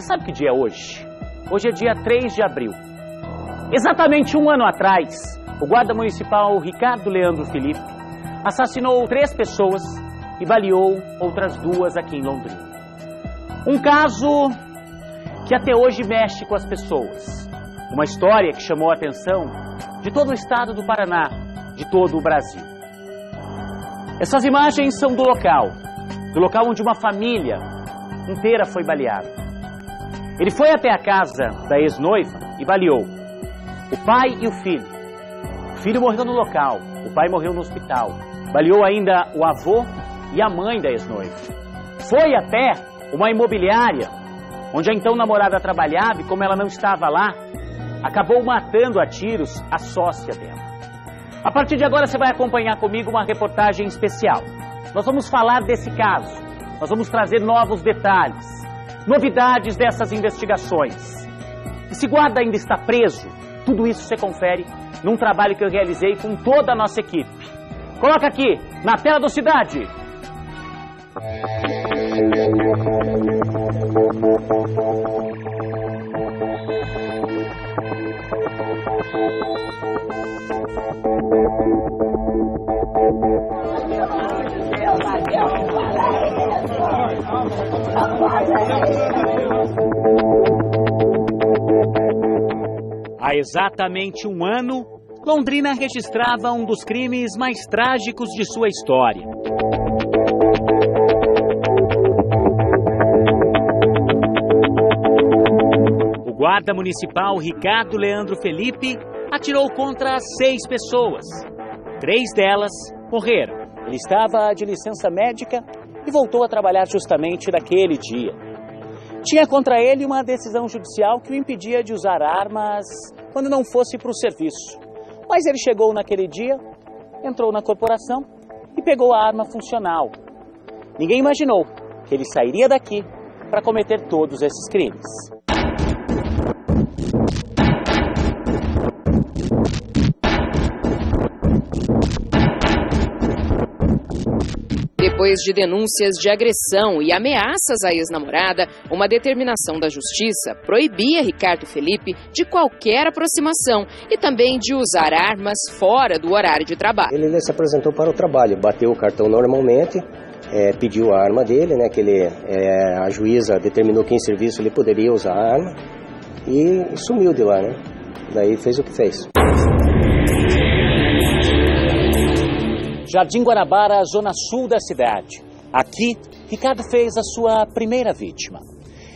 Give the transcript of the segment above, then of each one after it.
sabe que dia é hoje? Hoje é dia 3 de abril. Exatamente um ano atrás, o guarda municipal Ricardo Leandro Felipe assassinou 3 pessoas e baleou outras 2 aqui em Londrina. Um caso que até hoje mexe com as pessoas. Uma história que chamou a atenção de todo o estado do Paraná, de todo o Brasil. Essas imagens são do local onde uma família inteira foi baleada. Ele foi até a casa da ex-noiva e baleou o pai e o filho. O filho morreu no local, o pai morreu no hospital. Baleou ainda o avô e a mãe da ex-noiva. Foi até uma imobiliária, onde a então namorada trabalhava e como ela não estava lá, acabou matando a tiros a sócia dela. A partir de agora você vai acompanhar comigo uma reportagem especial. Nós vamos falar desse caso, nós vamos trazer novos detalhes, novidades dessas investigações. Esse guarda ainda está preso? Tudo isso você confere num trabalho que eu realizei com toda a nossa equipe. Coloca aqui, na tela do Cidade. Há exatamente um ano, Londrina registrava um dos crimes mais trágicos de sua história. O guarda municipal Ricardo Leandro Felipe atirou contra 6 pessoas. 3 delas morreram. Ele estava de licença médica e voltou a trabalhar justamente naquele dia. Tinha contra ele uma decisão judicial que o impedia de usar armas quando não fosse para o serviço. Mas ele chegou naquele dia, entrou na corporação e pegou a arma funcional. Ninguém imaginou que ele sairia daqui para cometer todos esses crimes. Depois de denúncias de agressão e ameaças à ex-namorada, uma determinação da Justiça proibia Ricardo Felipe de qualquer aproximação e também de usar armas fora do horário de trabalho. Ele se apresentou para o trabalho, bateu o cartão normalmente, pediu a arma dele, né, que a juíza determinou que em serviço ele poderia usar a arma e sumiu de lá, né? Daí fez o que fez. Jardim Guanabara, zona sul da cidade. Aqui, Ricardo fez a sua primeira vítima.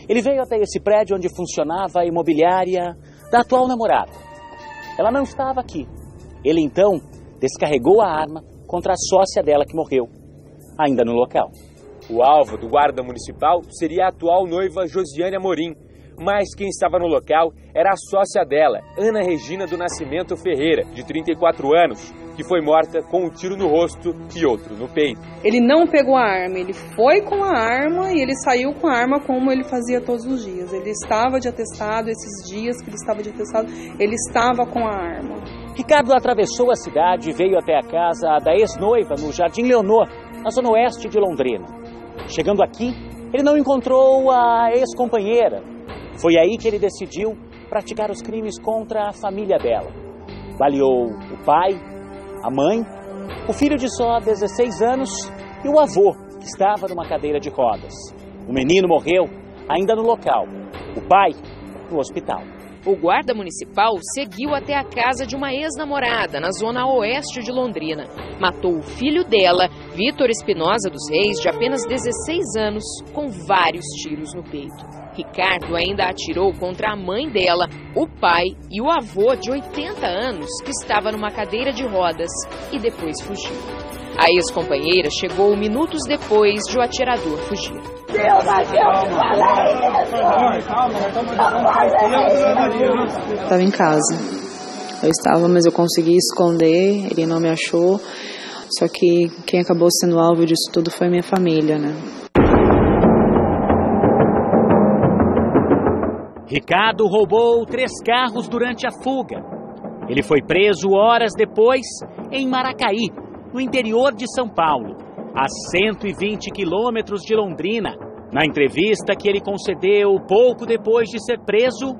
Ele veio até esse prédio onde funcionava a imobiliária da atual namorada. Ela não estava aqui. Ele então descarregou a arma contra a sócia dela que morreu, ainda no local. O alvo do guarda municipal seria a atual noiva Josiane Amorim, mas quem estava no local era a sócia dela, Ana Regina do Nascimento Ferreira, de 34 anos, que foi morta com um tiro no rosto e outro no peito. Ele não pegou a arma, ele foi com a arma e ele saiu com a arma como ele fazia todos os dias. Ele estava de atestado, esses dias que ele estava de atestado, ele estava com a arma. Ricardo atravessou a cidade e veio até a casa da ex-noiva no Jardim Leonor, na zona oeste de Londrina. Chegando aqui, ele não encontrou a ex-companheira. Foi aí que ele decidiu praticar os crimes contra a família dela. Baleou o pai, a mãe, o filho de só 16 anos e o avô, que estava numa cadeira de rodas. O menino morreu ainda no local, o pai no hospital. O guarda municipal seguiu até a casa de uma ex-namorada, na zona oeste de Londrina. Matou o filho dela, Vitor Espinosa dos Reis, de apenas 16 anos, com vários tiros no peito. Ricardo ainda atirou contra a mãe dela, o pai e o avô de 80 anos, que estava numa cadeira de rodas, e depois fugiu. A ex-companheira chegou minutos depois de o atirador fugir. Estava em casa. Eu estava, mas eu consegui esconder, ele não me achou. Só que quem acabou sendo alvo disso tudo foi minha família, né? Ricardo roubou 3 carros durante a fuga. Ele foi preso horas depois em Maracaí, no interior de São Paulo, a 120 quilômetros de Londrina, Na entrevista que ele concedeu pouco depois de ser preso,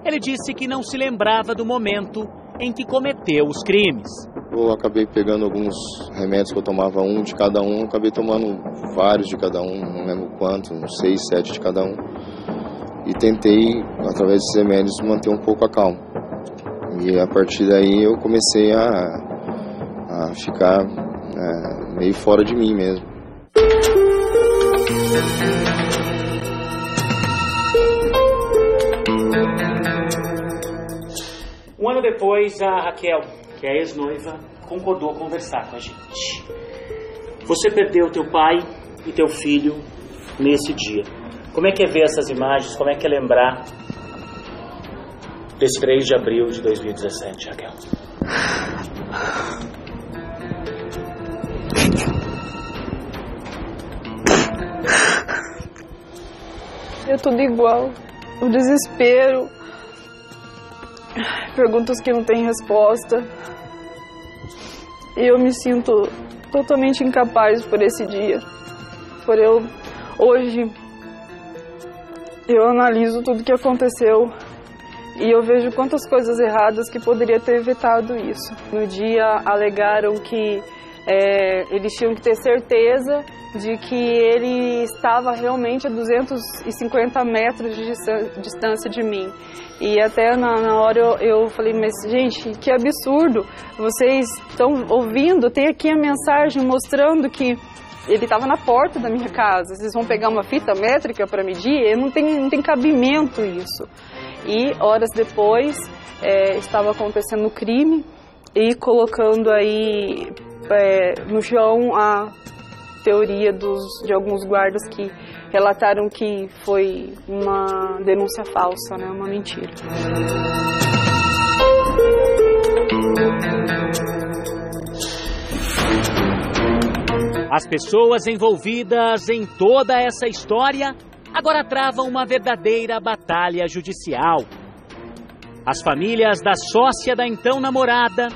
ele disse que não se lembrava do momento em que cometeu os crimes. Eu acabei pegando alguns remédios que eu tomava, um de cada um, acabei tomando vários de cada um, não lembro quanto, uns 6, 7 de cada um. E tentei, através desses remédios, manter um pouco a calma. E a partir daí eu comecei a ficar meio fora de mim mesmo. Um ano depois, a Raquel, que é a ex-noiva, concordou a conversar com a gente. Você perdeu teu pai e teu filho nesse dia. Como é que é ver essas imagens? Como é que é lembrar desse 3 de abril de 2017, Raquel? É tudo igual. O desespero. Perguntas que não têm resposta. E eu me sinto totalmente incapaz por esse dia. Hoje, eu analiso tudo que aconteceu e eu vejo quantas coisas erradas que poderia ter evitado isso. No dia, alegaram que eles tinham que ter certeza de que ele estava realmente a 250 metros de distância de mim. E até na hora eu falei, mas gente, que absurdo, vocês estão ouvindo, tem aqui a mensagem mostrando que ele estava na porta da minha casa, vocês vão pegar uma fita métrica para medir? Não tem cabimento isso. E horas depois estava acontecendo o crime e colocando aí no chão a teoria de alguns guardas que relataram que foi uma denúncia falsa, né, uma mentira. As pessoas envolvidas em toda essa história agora travam uma verdadeira batalha judicial. As famílias da sócia da então namorada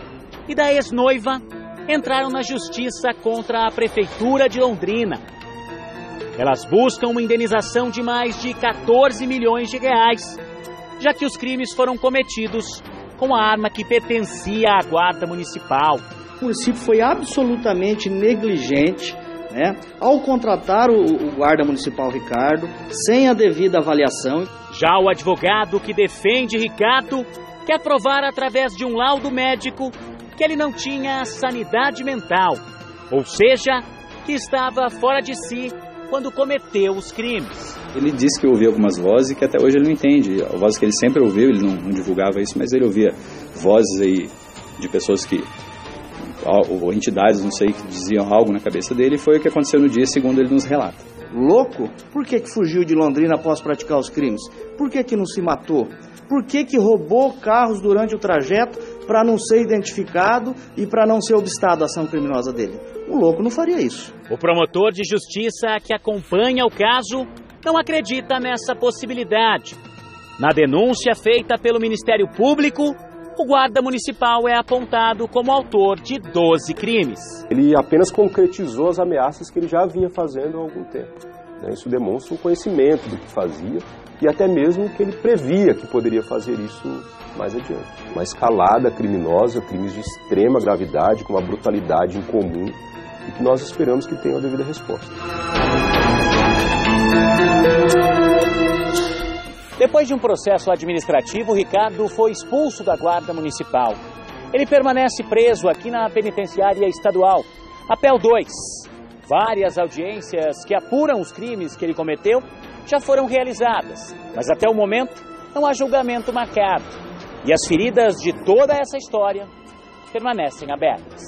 e da ex-noiva entraram na justiça contra a Prefeitura de Londrina. Elas buscam uma indenização de mais de 14 milhões de reais, já que os crimes foram cometidos com a arma que pertencia à Guarda Municipal. O município foi absolutamente negligente, né, ao contratar o Guarda Municipal Ricardo, sem a devida avaliação. Já o advogado que defende Ricardo quer provar através de um laudo médico que ele não tinha sanidade mental, ou seja, que estava fora de si quando cometeu os crimes. Ele disse que ouvia algumas vozes que até hoje ele não entende. A voz que ele sempre ouviu, ele não divulgava isso, mas ele ouvia vozes aí de pessoas ou entidades, não sei, que diziam algo na cabeça dele, e foi o que aconteceu no dia, segundo ele nos relata. Louco? Por que fugiu de Londrina após praticar os crimes? Por que não se matou? Por que roubou carros durante o trajeto para não ser identificado e para não ser obstado a ação criminosa dele? Um louco não faria isso. O promotor de justiça que acompanha o caso não acredita nessa possibilidade. Na denúncia feita pelo Ministério Público, o guarda municipal é apontado como autor de 12 crimes. Ele apenas concretizou as ameaças que ele já vinha fazendo há algum tempo. Isso demonstra um conhecimento do que fazia e até mesmo que ele previa que poderia fazer isso mais adiante. Uma escalada criminosa, crimes de extrema gravidade, com uma brutalidade incomum e que nós esperamos que tenha a devida resposta. Depois de um processo administrativo, Ricardo foi expulso da Guarda Municipal. Ele permanece preso aqui na penitenciária estadual, a PEL 2. Várias audiências que apuram os crimes que ele cometeu já foram realizadas, mas até o momento não há julgamento marcado. E as feridas de toda essa história permanecem abertas.